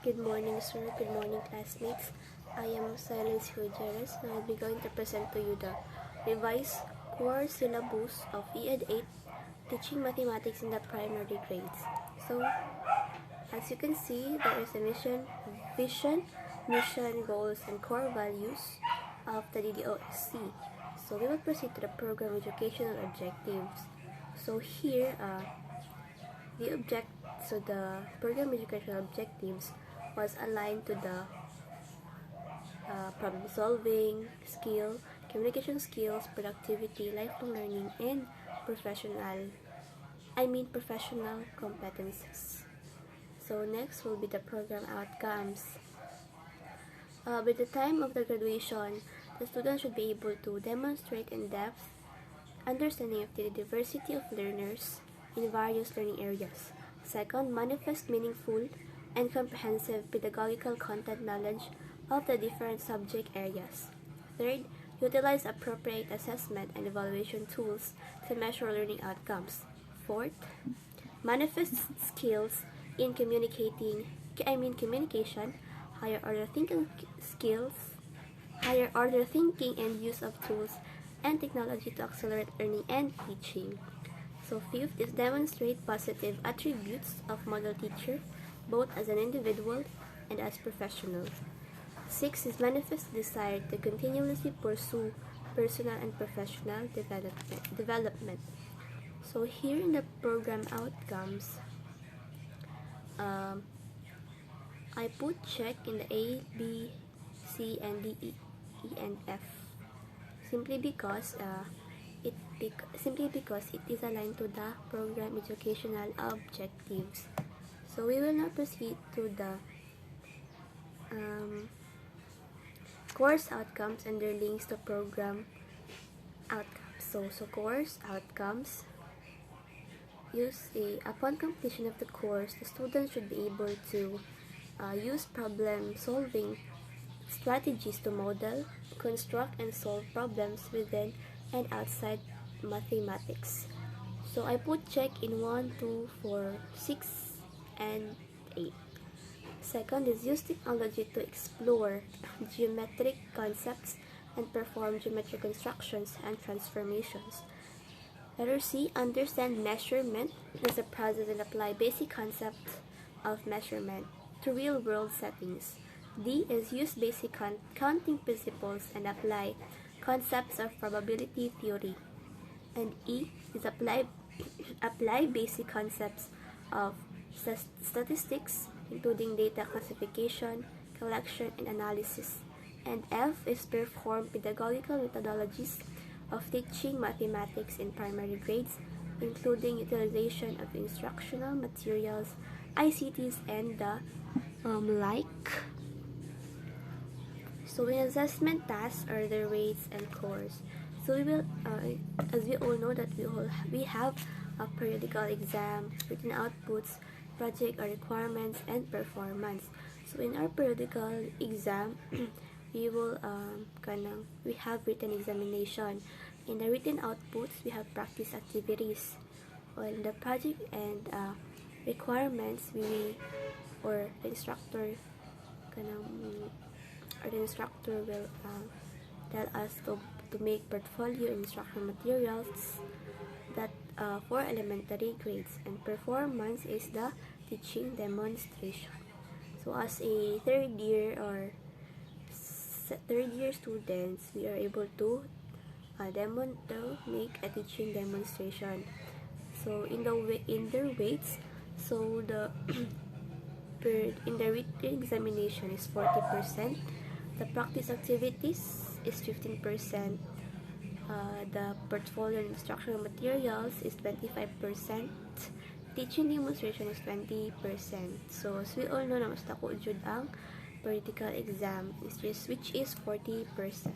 Good morning, sir. Good morning, classmates. I am Silence Gutierrez, and I'll be going to present to you the revised core syllabus of ED 8, Teaching Mathematics in the Primary Grades. So, as you can see, there is a vision, mission, goals, and core values of the DDOSC. So, we will proceed to the program educational objectives. So, here, the program educational objectives was aligned to the problem solving skill, communication skills, productivity, lifelong learning, and professional competences. So next will be the program outcomes. By the time of the graduation, the student should be able to demonstrate in-depth understanding of the diversity of learners in various learning areas. Second, manifest meaningful and comprehensive pedagogical content knowledge of the different subject areas. Third, utilize appropriate assessment and evaluation tools to measure learning outcomes. Fourth, manifest skills in communication, higher order thinking skills, higher order thinking and use of tools and technology to accelerate learning and teaching. So fifth is demonstrate positive attributes of model teacher, both as an individual and as professional. Sixth is manifest desire to continuously pursue personal and professional development. So here in the program outcomes, I put check in the A, B, C, and D, E, and F, simply because it is aligned to the program educational objectives. So we will now proceed to the course outcomes and their links to program outcomes. So course outcomes upon completion of the course, the student should be able to use problem solving strategies to model, construct, and solve problems within and outside mathematics. So I put check in 1, 2, 4, 6, and 8. Second is use technology to explore geometric concepts and perform geometric constructions and transformations. Letter C, understand measurement as a process and apply basic concepts of measurement to real-world settings. D is use basic counting principles and apply concepts of probability theory. And E is apply basic concepts of statistics, including data classification, collection, and analysis. And F is perform pedagogical methodologies of teaching mathematics in primary grades, including utilization of instructional materials, ICTs, and the like. So in assessment tasks are the rates and scores. So we will, as we all know that we have a periodical exam, written outputs, project or requirements, and performance. So in our periodical exam, we have written examination. In the written outputs, we have practice activities. On the project and requirements, the instructor will tell us to make portfolio instructional materials that for elementary grades, and performance is the teaching demonstration. So as a third year students, we are able to make a teaching demonstration. So in their weights, so the in the written examination is 40%, the practice activities is 15%, the portfolio and instructional materials is 25%, teaching demonstration is 20%. So as we all know na mas dako jud ang practical exam which is 40%.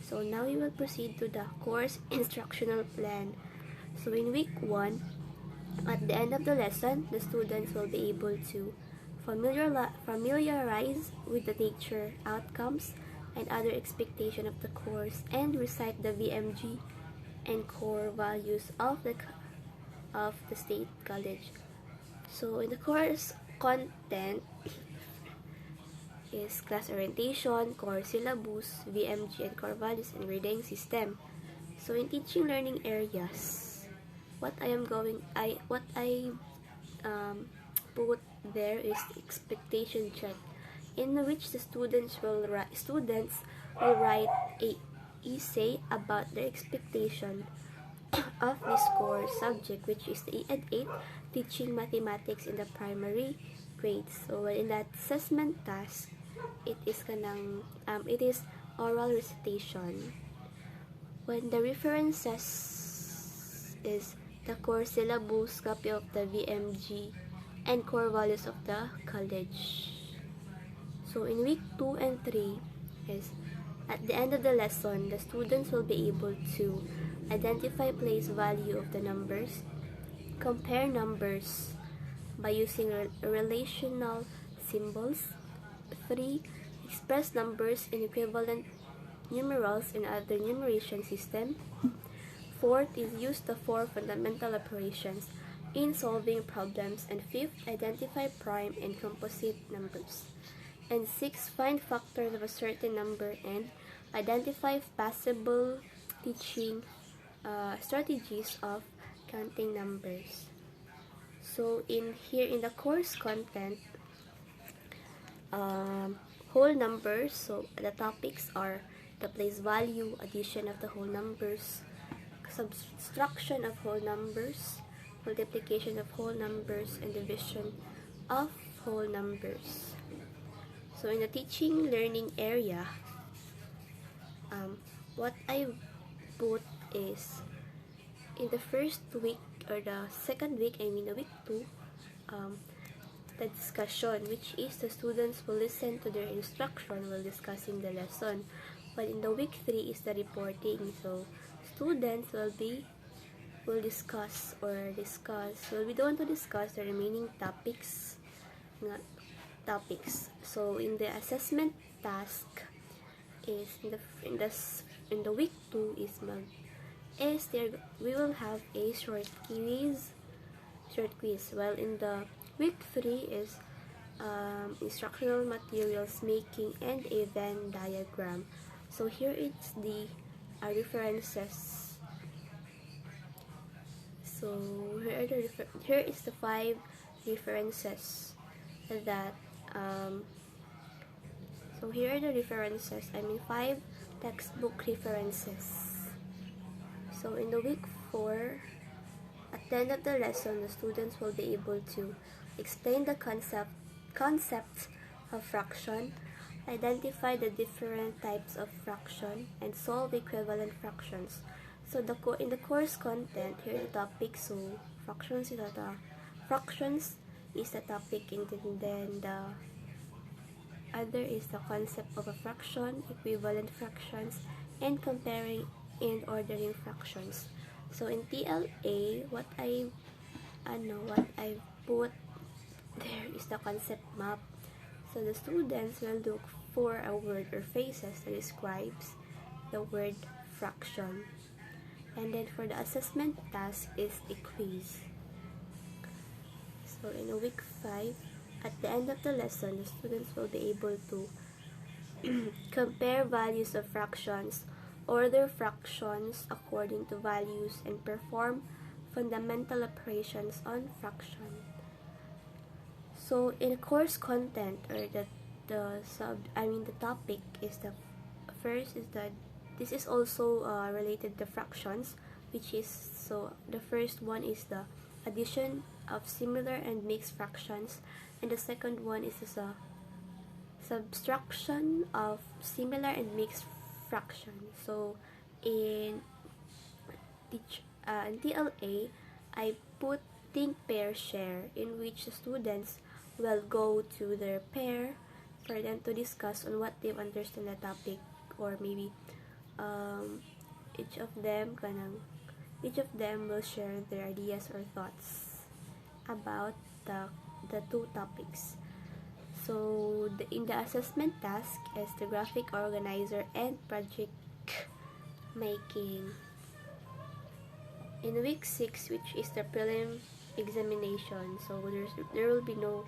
So now we will proceed to the course instructional plan. So in week 1, at the end of the lesson, the students will be able to familiarize with the nature, outcomes, and other expectation of the course, and recite the VMG and core values of the state college. So in the course content, is class orientation, core syllabus, VMG and core values, and grading system. So in teaching learning areas, what I put there is the expectation check, in which the students will write a essay about their expectation of this core subject, which is the ED 8, teaching mathematics in the primary grades. So in that assessment task, it is oral recitation. When the references is the core syllabus, copy of the VMG, and core values of the college. So in week 2 and 3 is at the end of the lesson, the students will be able to identify place value of the numbers, compare numbers by using relational symbols. 3. Express numbers in equivalent numerals in other numeration system. 4th is use the 4 fundamental operations in solving problems. And 5th, identify prime and composite numbers. And 6th, find factors of a certain number and identify possible teaching strategies of counting numbers. So in the course content, whole numbers, so the topics are the place value, addition of the whole numbers, subtraction of whole numbers, multiplication of whole numbers, and division of whole numbers. So in the teaching learning area, what I put is in the first week or the second week, the week 2, the discussion, which is the students will listen to their instruction while discussing the lesson. But in the week 3 is the reporting. So students will be discuss the remaining topics. So in the assessment task is in the week 2 we will have a short quiz. While in the week 3 is instructional materials making and a Venn diagram. So here it's the references. So here is the 5 references that so here are the references. 5 textbook references. So in the week 4, at the end of the lesson, the students will be able to explain the concept of fraction, identify the different types of fraction, and solve equivalent fractions. So in the course content, here the topic. So fractions is the topic, and then the other is the concept of a fraction, equivalent fractions, and comparing and ordering fractions. So in TLA, what I put there is the concept map. So the students will look for a word or phrases that describes the word fraction. And then for the assessment task is a quiz. So in week 5, at the end of the lesson, the students will be able to compare values of fractions, order fractions according to values, and perform fundamental operations on fraction. So in course content, or the topic is the first is that this is also related to fractions, which is, so the first one is the addition of similar and mixed fractions, and the second one is the subtraction of similar and mixed fractions. So in TLA, I put think, pair, share, in which the students will go to their pair for them to discuss on what they understand the topic, or maybe each of them will share their ideas or thoughts about the two topics. So in the assessment task is the graphic organizer and project making. In week 6, which is the prelim examination, so there will be no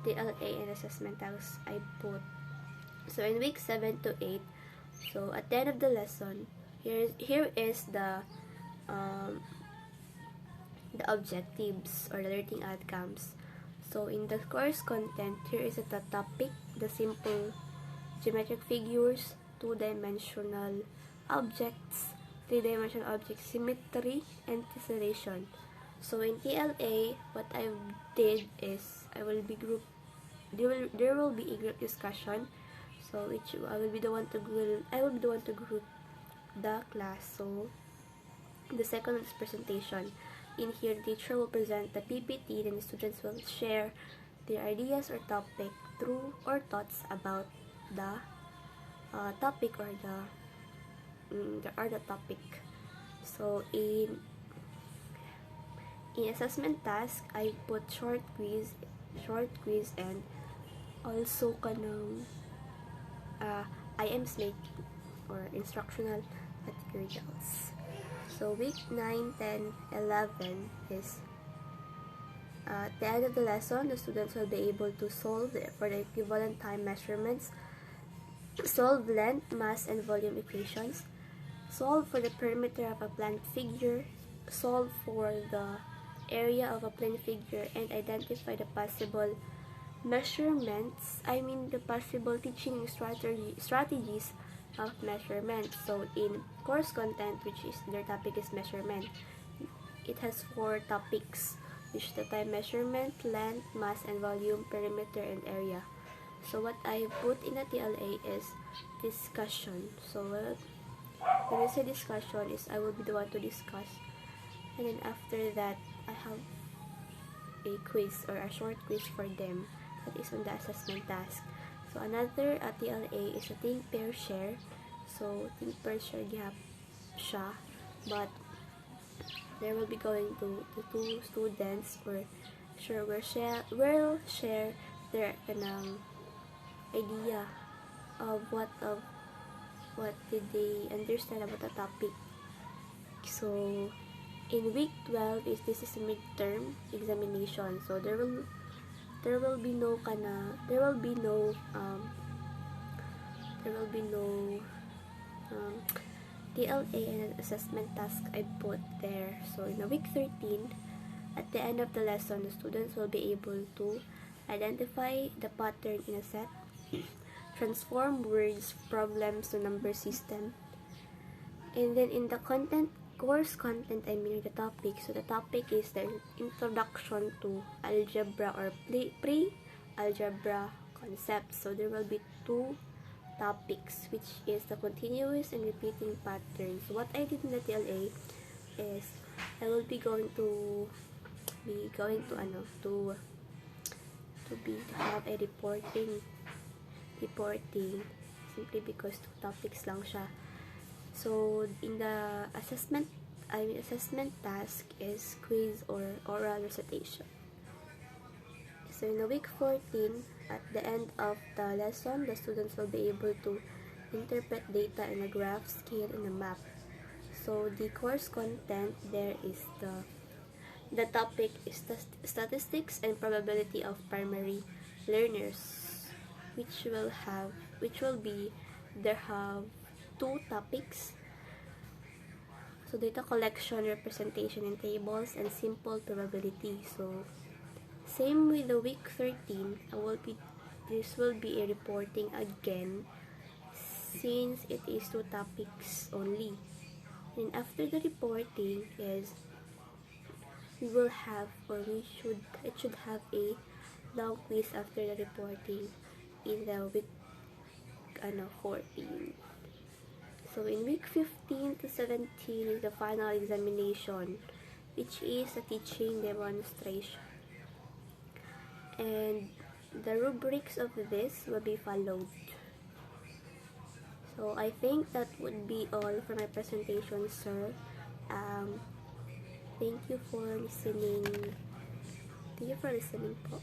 TLA and assessment task. I put So in week 7 to 8, so at the end of the lesson, here is um, the objectives or the learning outcomes. So in the course content, here is the topic, the simple geometric figures, two-dimensional objects, three-dimensional objects, symmetry, and tessellation. So in TLA, what I did is I will be group. There will be a group discussion. So which I will be the one to group the class. So the second is presentation. In here, the teacher will present the PPT, then the students will share their ideas or topic through or thoughts about the topic or the topic. So in assessment task, I put short quiz, and also kanang IMs making or instructional materials. So week 9, 10, 11 is at the end of the lesson, the students will be able to solve for the equivalent time measurements, solve length, mass, and volume equations, solve for the perimeter of a plane figure, solve for the area of a plane figure, and identify the possible measurements, the possible teaching strategies of measurement. So in course content, which is their topic is measurement, it has 4 topics, which is the time measurement, length, mass and volume, perimeter, and area. So what I put in the TLA is discussion. So when I say discussion is I will be the one to discuss, and then after that I have a quiz or a short quiz for them that is on the assessment task. So another TLA is a think, pair, share. So think, pair, share gihap siya, but there will be going to the 2 students for sure will share their idea of what did they understand about the topic. So in week 12 this is a midterm examination. So there will be no TLA and assessment task I put there. So in week 13, at the end of the lesson, the students will be able to identify the pattern in a set, transform words problems to number system, and then in the course content, the topic. So the topic is the introduction to algebra or pre-algebra concepts. So there will be 2 topics, which is the continuous and repeating patterns. So what I did in the TLA is I will be going to have a reporting simply because 2 topics lang siya. So in the assessment task is quiz or oral recitation. So in the week 14, at the end of the lesson, the students will be able to interpret data in a graph, scale, and a map. So the course content there is the topic is statistics and probability of primary learners, which have 2 topics. So data collection, representation in tables, and simple probability. So same with the week 13, this will be a reporting again, since it is 2 topics only. And after the reporting is it should have a long quiz after the reporting in the week 14. So in week 15 to 17 is the final examination, which is a teaching demonstration. And the rubrics of this will be followed. So I think that would be all for my presentation, sir. Thank you for listening. Po.